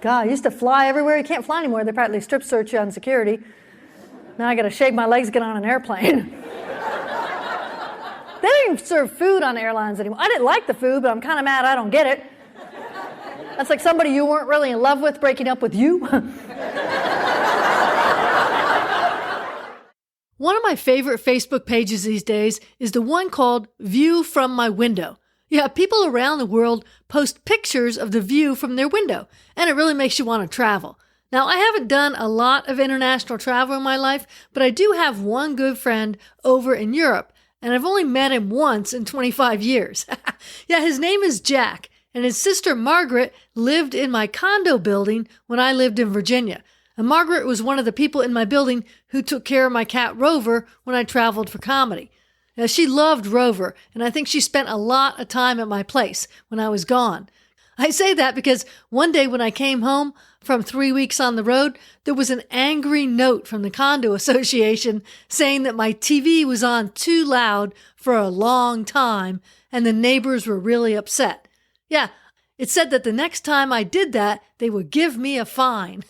God, I used to fly everywhere. You can't fly anymore. They practically strip search you on security. Now I got to shave my legs to get on an airplane. They don't even serve food on airlines anymore. I didn't like the food, but I'm kind of mad I don't get it. That's like somebody you weren't really in love with breaking up with you. One of my favorite Facebook pages these days is the one called View from My Window. Yeah, people around the world post pictures of the view from their window, and it really makes you want to travel. Now, I haven't done a lot of international travel in my life, but I do have one good friend over in Europe, and I've only met him once in 25 years. Yeah, his name is Jack, and his sister Margaret lived in my condo building when I lived in Virginia. And Margaret was one of the people in my building who took care of my cat Rover when I traveled for comedy. Now, she loved Rover, and I think she spent a lot of time at my place when I was gone. I say that because one day when I came home from 3 weeks on the road, there was an angry note from the condo association saying that my TV was on too loud for a long time and the neighbors were really upset. Yeah, it said that the next time I did that, they would give me a fine.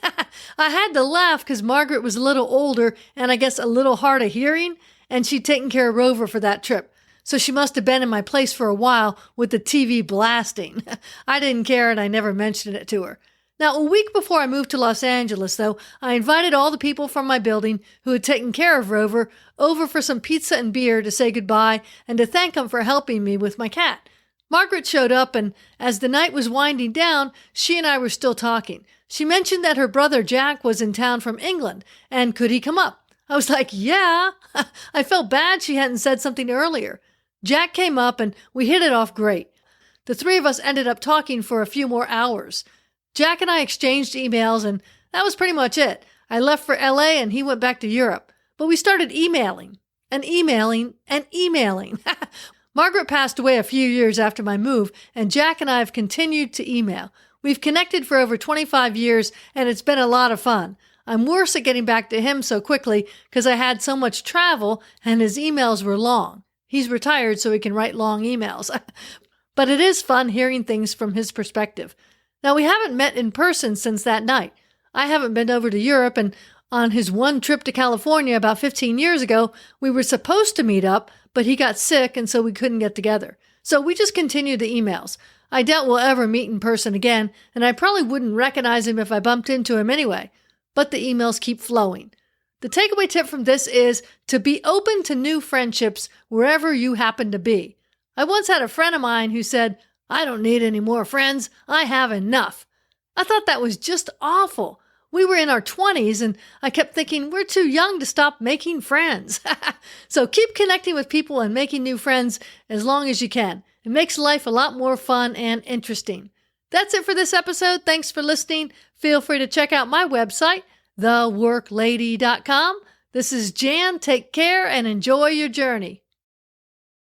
I had to laugh because Margaret was a little older and I guess a little hard of hearing, and she'd taken care of Rover for that trip. So she must have been in my place for a while with the TV blasting. I didn't care and I never mentioned it to her. Now, a week before I moved to Los Angeles, though, I invited all the people from my building who had taken care of Rover over for some pizza and beer to say goodbye and to thank them for helping me with my cat. Margaret showed up, and as the night was winding down, she and I were still talking. She mentioned that her brother Jack was in town from England, and could he come up? I was like, yeah. I felt bad she hadn't said something earlier. Jack came up, and we hit it off great. The three of us ended up talking for a few more hours. Jack and I exchanged emails, and that was pretty much it. I left for LA, and he went back to Europe. But we started emailing, and emailing, and emailing. Margaret passed away a few years after my move, and Jack and I have continued to email. We've connected for over 25 years, and it's been a lot of fun. I'm worse at getting back to him so quickly because I had so much travel, and his emails were long. He's retired so he can write long emails. But it is fun hearing things from his perspective. Now, we haven't met in person since that night. I haven't been over to Europe, and on his one trip to California about 15 years ago, we were supposed to meet up, but he got sick and so we couldn't get together. So we just continued the emails. I doubt we'll ever meet in person again, and I probably wouldn't recognize him if I bumped into him anyway. But the emails keep flowing. The takeaway tip from this is to be open to new friendships wherever you happen to be. I once had a friend of mine who said, "I don't need any more friends. I have enough." I thought that was just awful. We were in our 20s, and I kept thinking we're too young to stop making friends. So keep connecting with people and making new friends as long as you can. It makes life a lot more fun and interesting. That's it for this episode. Thanks for listening. Feel free to check out my website, theworklady.com. This is Jan. Take care and enjoy your journey.